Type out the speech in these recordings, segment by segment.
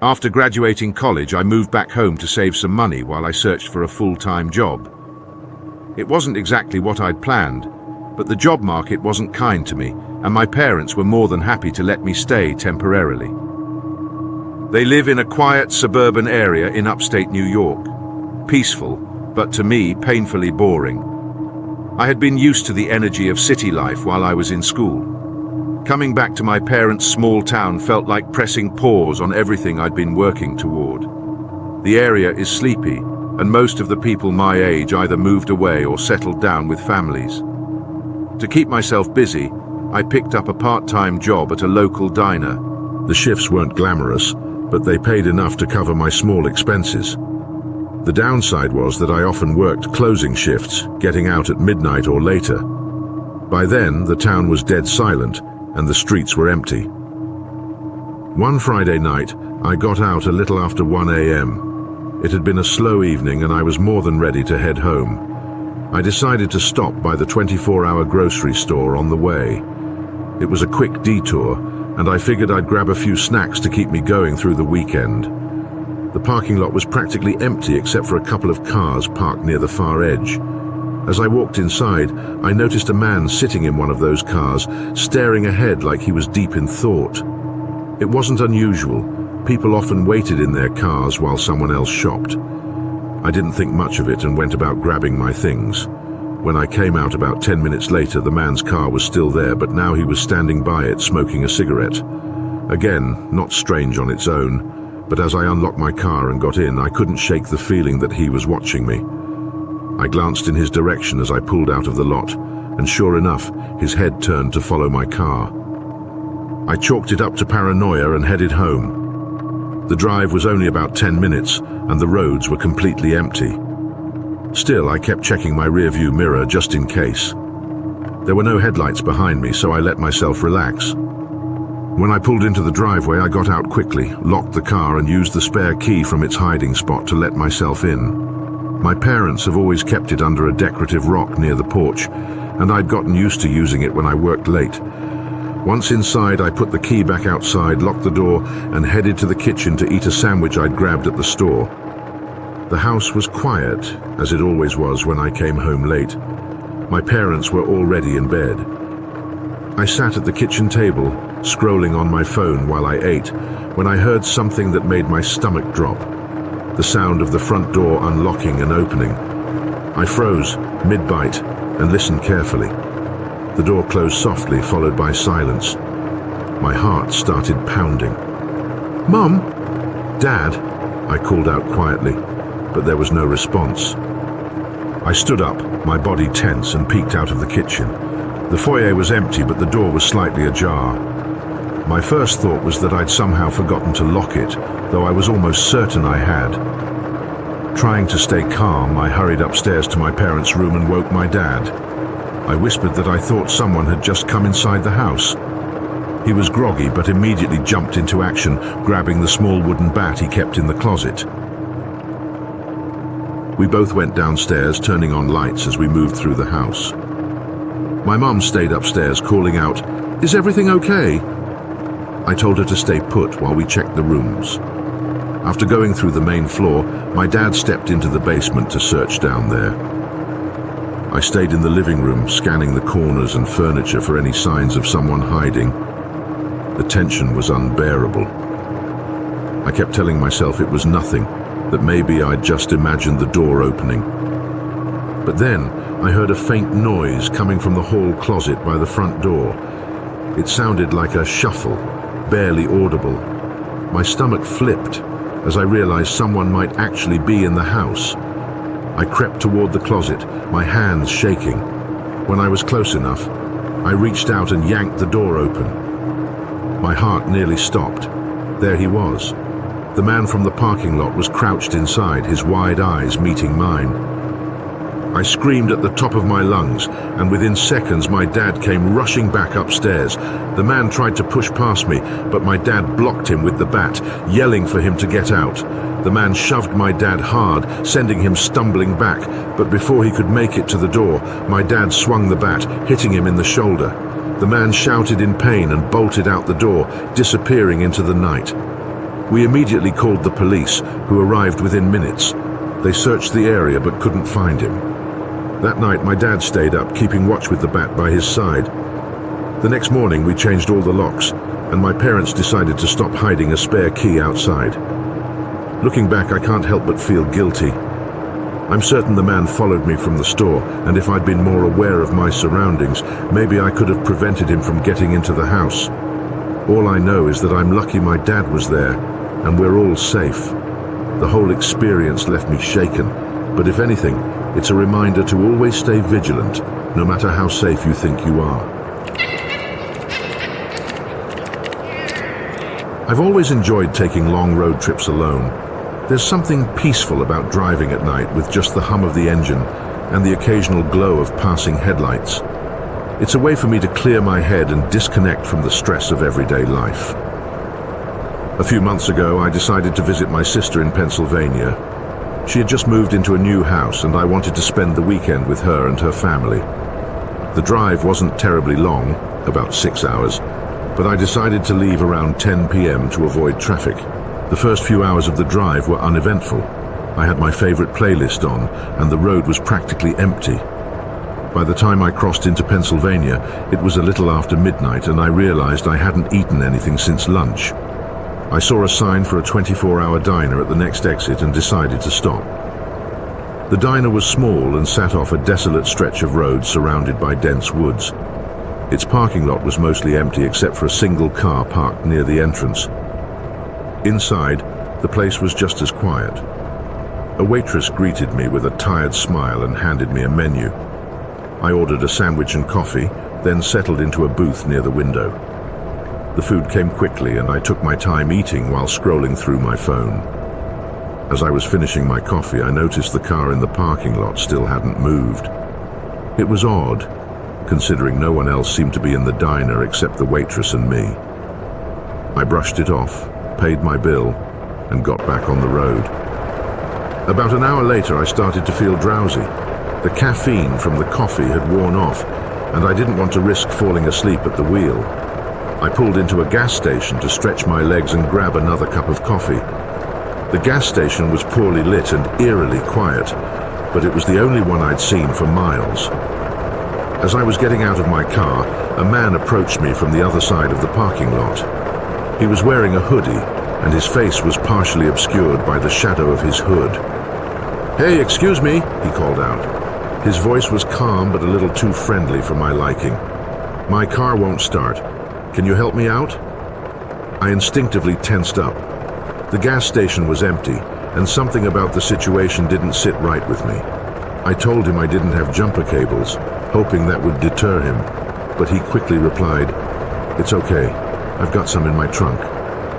After graduating college, I moved back home to save some money while I searched for a full-time job. It wasn't exactly what I'd planned, but the job market wasn't kind to me, and my parents were more than happy to let me stay temporarily. They live in a quiet suburban area in upstate New York. Peaceful, but to me, painfully boring. I had been used to the energy of city life while I was in school. Coming back to my parents' small town felt like pressing pause on everything I'd been working toward. The area is sleepy, and most of the people my age either moved away or settled down with families. To keep myself busy, I picked up a part-time job at a local diner. The shifts weren't glamorous, but they paid enough to cover my small expenses. The downside was that I often worked closing shifts, getting out at midnight or later. By then, the town was dead silent, and the streets were empty. One Friday night, I got out a little after 1 a.m. It had been a slow evening, and I was more than ready to head home. I decided to stop by the 24-hour grocery store on the way. It was a quick detour, and I figured I'd grab a few snacks to keep me going through the weekend. The parking lot was practically empty except for a couple of cars parked near the far edge. As I walked inside, I noticed a man sitting in one of those cars, staring ahead like he was deep in thought. It wasn't unusual. People often waited in their cars while someone else shopped. I didn't think much of it and went about grabbing my things. When I came out about 10 minutes later, the man's car was still there, but now he was standing by it smoking a cigarette. Again, not strange on its own. But as I unlocked my car and got in, I couldn't shake the feeling that he was watching me. I glanced in his direction as I pulled out of the lot, and sure enough, his head turned to follow my car. I chalked it up to paranoia and headed home. The drive was only about 10 minutes, and the roads were completely empty. Still, I kept checking my rearview mirror just in case. There were no headlights behind me, so I let myself relax. When I pulled into the driveway, I got out quickly, locked the car, and used the spare key from its hiding spot to let myself in. My parents have always kept it under a decorative rock near the porch, and I'd gotten used to using it when I worked late. Once inside, I put the key back outside, locked the door, and headed to the kitchen to eat a sandwich I'd grabbed at the store. The house was quiet, as it always was when I came home late. My parents were already in bed. I sat at the kitchen table, scrolling on my phone while I ate, when I heard something that made my stomach drop. The sound of the front door unlocking and opening. I froze, mid-bite, and listened carefully. The door closed softly, followed by silence. My heart started pounding. "Mum? Dad?" I called out quietly, but there was no response. I stood up, my body tense, and peeked out of the kitchen. The foyer was empty, but the door was slightly ajar. My first thought was that I'd somehow forgotten to lock it, though I was almost certain I had. Trying to stay calm, I hurried upstairs to my parents' room and woke my dad. I whispered that I thought someone had just come inside the house. He was groggy, but immediately jumped into action, grabbing the small wooden bat he kept in the closet. We both went downstairs, turning on lights as we moved through the house. My mum stayed upstairs, calling out, "Is everything okay?" I told her to stay put while we checked the rooms. After going through the main floor, my dad stepped into the basement to search down there. I stayed in the living room, scanning the corners and furniture for any signs of someone hiding. The tension was unbearable. I kept telling myself it was nothing, that maybe I'd just imagined the door opening. But then I heard a faint noise coming from the hall closet by the front door. It sounded like a shuffle, barely audible. My stomach flipped as I realized someone might actually be in the house. I crept toward the closet, my hands shaking. When I was close enough, I reached out and yanked the door open. My heart nearly stopped. There he was. The man from the parking lot was crouched inside, his wide eyes meeting mine. I screamed at the top of my lungs, and within seconds my dad came rushing back upstairs. The man tried to push past me, but my dad blocked him with the bat, yelling for him to get out. The man shoved my dad hard, sending him stumbling back, but before he could make it to the door, my dad swung the bat, hitting him in the shoulder. The man shouted in pain and bolted out the door, disappearing into the night. We immediately called the police, who arrived within minutes. They searched the area but couldn't find him. That night, my dad stayed up, keeping watch with the bat by his side. The next morning, we changed all the locks, and my parents decided to stop hiding a spare key outside. Looking back, I can't help but feel guilty. I'm certain the man followed me from the store, and if I'd been more aware of my surroundings, maybe I could have prevented him from getting into the house. All I know is that I'm lucky my dad was there, and we're all safe. The whole experience left me shaken, but if anything, it's a reminder to always stay vigilant, no matter how safe you think you are. I've always enjoyed taking long road trips alone. There's something peaceful about driving at night with just the hum of the engine and the occasional glow of passing headlights. It's a way for me to clear my head and disconnect from the stress of everyday life. A few months ago, I decided to visit my sister in Pennsylvania. She had just moved into a new house, and I wanted to spend the weekend with her and her family. The drive wasn't terribly long, about 6 hours, but I decided to leave around 10 p.m. to avoid traffic. The first few hours of the drive were uneventful. I had my favorite playlist on, and the road was practically empty. By the time I crossed into Pennsylvania, it was a little after midnight, and I realized I hadn't eaten anything since lunch. I saw a sign for a 24-hour diner at the next exit and decided to stop. The diner was small and sat off a desolate stretch of road surrounded by dense woods. Its parking lot was mostly empty except for a single car parked near the entrance. Inside, the place was just as quiet. A waitress greeted me with a tired smile and handed me a menu. I ordered a sandwich and coffee, then settled into a booth near the window. The food came quickly, and I took my time eating while scrolling through my phone. As I was finishing my coffee, I noticed the car in the parking lot still hadn't moved. It was odd, considering no one else seemed to be in the diner except the waitress and me. I brushed it off, paid my bill, and got back on the road. About an hour later, I started to feel drowsy. The caffeine from the coffee had worn off, and I didn't want to risk falling asleep at the wheel. I pulled into a gas station to stretch my legs and grab another cup of coffee. The gas station was poorly lit and eerily quiet, but it was the only one I'd seen for miles. As I was getting out of my car, a man approached me from the other side of the parking lot. He was wearing a hoodie, and his face was partially obscured by the shadow of his hood. "Hey, excuse me," he called out. His voice was calm but a little too friendly for my liking. "My car won't start. Can you help me out?" I instinctively tensed up. The gas station was empty, and something about the situation didn't sit right with me. I told him I didn't have jumper cables, hoping that would deter him, but he quickly replied, "It's okay, I've got some in my trunk."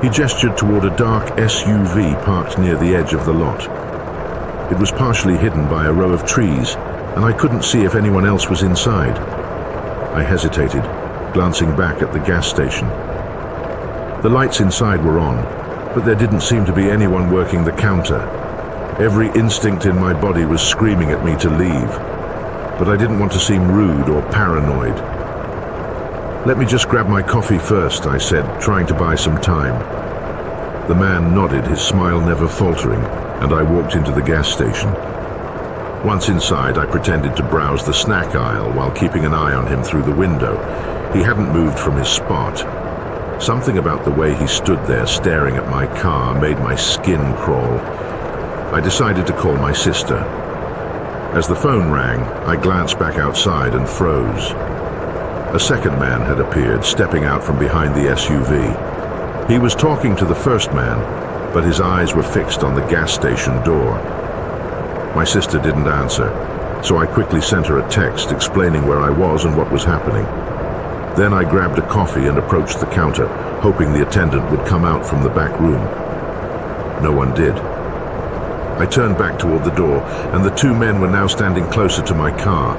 He gestured toward a dark SUV parked near the edge of the lot. It was partially hidden by a row of trees, and I couldn't see if anyone else was inside. I hesitated, glancing back at the gas station. The lights inside were on, but there didn't seem to be anyone working the counter. Every instinct in my body was screaming at me to leave, but I didn't want to seem rude or paranoid. "Let me just grab my coffee first," I said, trying to buy some time. The man nodded, his smile never faltering, and I walked into the gas station. Once inside, I pretended to browse the snack aisle while keeping an eye on him through the window. He hadn't moved from his spot. Something about the way he stood there staring at my car made my skin crawl. I decided to call my sister. As the phone rang, I glanced back outside and froze. A second man had appeared, stepping out from behind the SUV. He was talking to the first man, but his eyes were fixed on the gas station door. My sister didn't answer, so I quickly sent her a text explaining where I was and what was happening. Then I grabbed a coffee and approached the counter, hoping the attendant would come out from the back room. No one did. I turned back toward the door, and the two men were now standing closer to my car.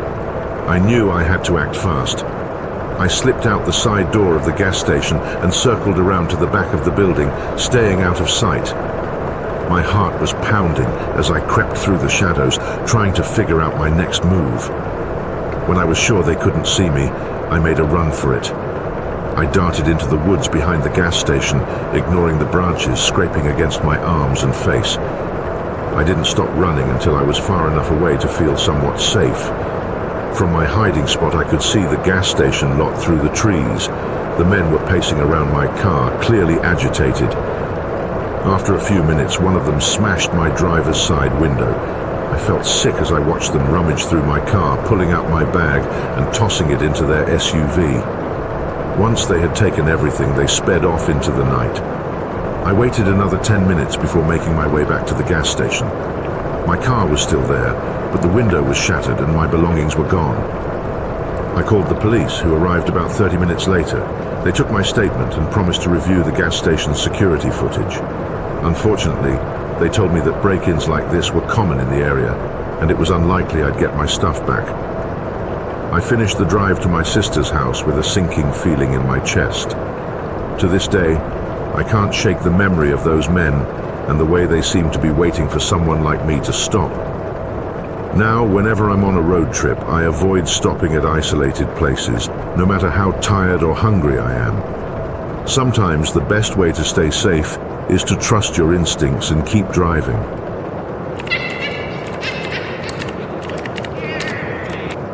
I knew I had to act fast. I slipped out the side door of the gas station and circled around to the back of the building, staying out of sight. My heart was pounding as I crept through the shadows, trying to figure out my next move. When I was sure they couldn't see me, I made a run for it. I darted into the woods behind the gas station, ignoring the branches scraping against my arms and face. I didn't stop running until I was far enough away to feel somewhat safe. From my hiding spot, I could see the gas station lot through the trees. The men were pacing around my car, clearly agitated. After a few minutes, one of them smashed my driver's side window. I felt sick as I watched them rummage through my car, pulling out my bag and tossing it into their SUV. Once they had taken everything, they sped off into the night. I waited another 10 minutes before making my way back to the gas station. My car was still there, but the window was shattered and my belongings were gone. I called the police, who arrived about 30 minutes later. They took my statement and promised to review the gas station's security footage. Unfortunately, they told me that break-ins like this were common in the area, and it was unlikely I'd get my stuff back. I finished the drive to my sister's house with a sinking feeling in my chest. To this day, I can't shake the memory of those men and the way they seemed to be waiting for someone like me to stop. Now, whenever I'm on a road trip, I avoid stopping at isolated places, no matter how tired or hungry I am. Sometimes the best way to stay safe is to trust your instincts and keep driving.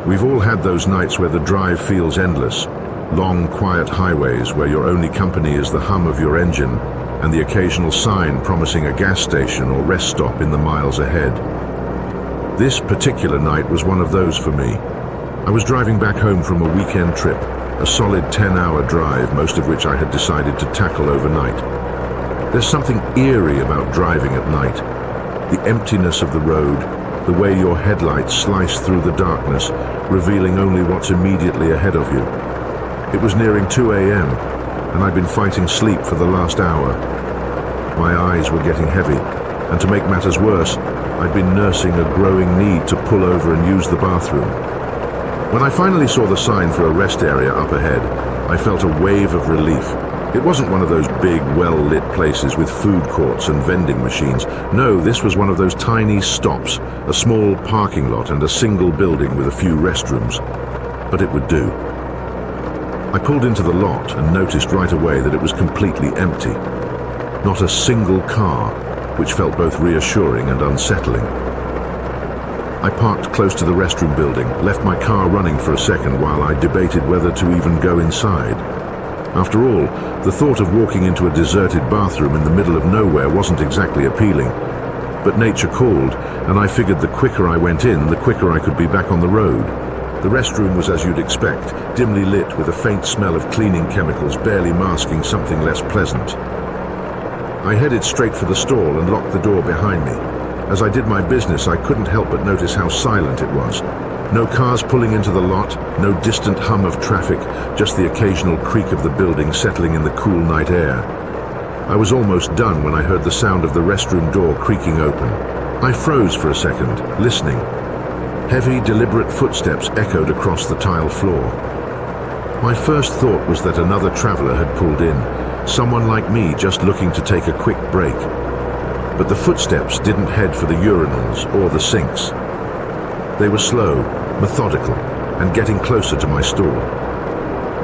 We've all had those nights where the drive feels endless. Long, quiet highways where your only company is the hum of your engine and the occasional sign promising a gas station or rest stop in the miles ahead. This particular night was one of those for me. I was driving back home from a weekend trip, a solid 10-hour drive, most of which I had decided to tackle overnight. There's something eerie about driving at night. The emptiness of the road, the way your headlights slice through the darkness, revealing only what's immediately ahead of you. It was nearing 2 a.m., and I'd been fighting sleep for the last hour. My eyes were getting heavy, and to make matters worse, I'd been nursing a growing need to pull over and use the bathroom. When I finally saw the sign for a rest area up ahead, I felt a wave of relief. It wasn't one of those big, well-lit places with food courts and vending machines. No, this was one of those tiny stops, a small parking lot and a single building with a few restrooms. But it would do. I pulled into the lot and noticed right away that it was completely empty. Not a single car, which felt both reassuring and unsettling. I parked close to the restroom building, left my car running for a second while I debated whether to even go inside. After all, the thought of walking into a deserted bathroom in the middle of nowhere wasn't exactly appealing. But nature called, and I figured the quicker I went in, the quicker I could be back on the road. The restroom was as you'd expect, dimly lit with a faint smell of cleaning chemicals barely masking something less pleasant. I headed straight for the stall and locked the door behind me. As I did my business, I couldn't help but notice how silent it was. No cars pulling into the lot, no distant hum of traffic, just the occasional creak of the building settling in the cool night air. I was almost done when I heard the sound of the restroom door creaking open. I froze for a second, listening. Heavy, deliberate footsteps echoed across the tile floor. My first thought was that another traveler had pulled in, someone like me just looking to take a quick break. But the footsteps didn't head for the urinals or the sinks. They were slow, methodical, and getting closer to my stall.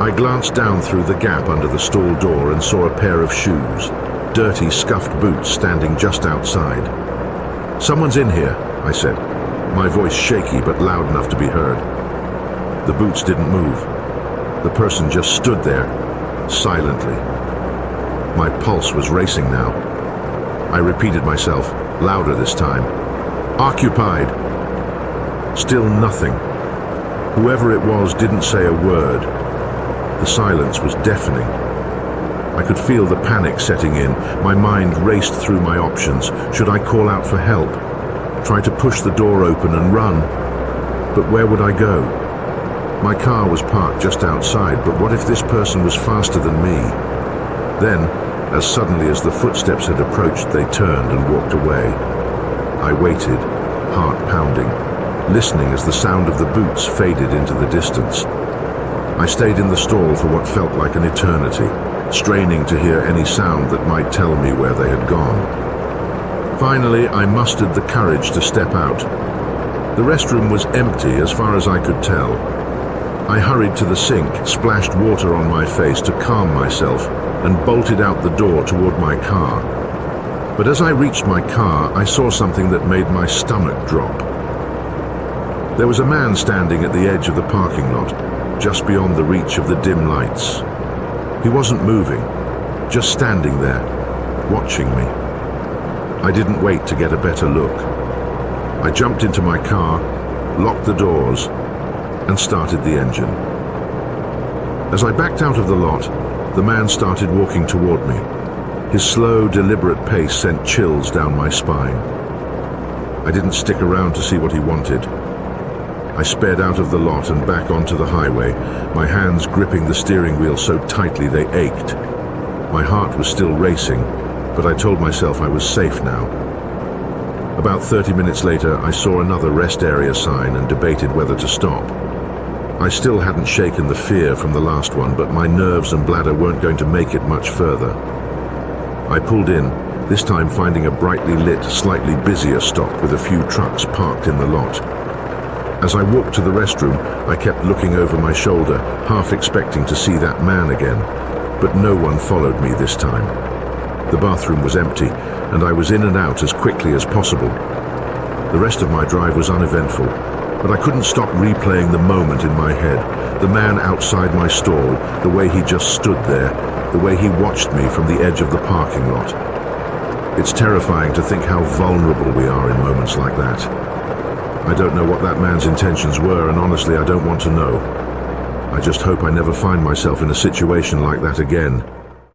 I glanced down through the gap under the stall door and saw a pair of shoes, dirty, scuffed boots standing just outside. "Someone's in here," I said, my voice shaky but loud enough to be heard. The boots didn't move. The person just stood there, silently. My pulse was racing now. I repeated myself, louder this time. "Occupied." Still nothing. Whoever it was didn't say a word. The silence was deafening. I could feel the panic setting in. My mind raced through my options. Should I call out for help? Try to push the door open and run? But where would I go? My car was parked just outside, but what if this person was faster than me? Then, as suddenly as the footsteps had approached, they turned and walked away. I waited, heart pounding, listening as the sound of the boots faded into the distance. I stayed in the stall for what felt like an eternity, straining to hear any sound that might tell me where they had gone. Finally, I mustered the courage to step out. The restroom was empty as far as I could tell. I hurried to the sink, splashed water on my face to calm myself, and bolted out the door toward my car. But as I reached my car, I saw something that made my stomach drop. There was a man standing at the edge of the parking lot, just beyond the reach of the dim lights. He wasn't moving, just standing there, watching me. I didn't wait to get a better look. I jumped into my car, locked the doors, and started the engine. As I backed out of the lot, the man started walking toward me. His slow, deliberate pace sent chills down my spine. I didn't stick around to see what he wanted. I sped out of the lot and back onto the highway, my hands gripping the steering wheel so tightly they ached. My heart was still racing, but I told myself I was safe now. About 30 minutes later, I saw another rest area sign and debated whether to stop. I still hadn't shaken the fear from the last one, but my nerves and bladder weren't going to make it much further. I pulled in, this time finding a brightly lit, slightly busier stop with a few trucks parked in the lot. As I walked to the restroom, I kept looking over my shoulder, half expecting to see that man again, but no one followed me this time. The bathroom was empty, and I was in and out as quickly as possible. The rest of my drive was uneventful, but I couldn't stop replaying the moment in my head, the man outside my stall, the way he just stood there, the way he watched me from the edge of the parking lot. It's terrifying to think how vulnerable we are in moments like that. I don't know what that man's intentions were, and honestly, I don't want to know. I just hope I never find myself in a situation like that again.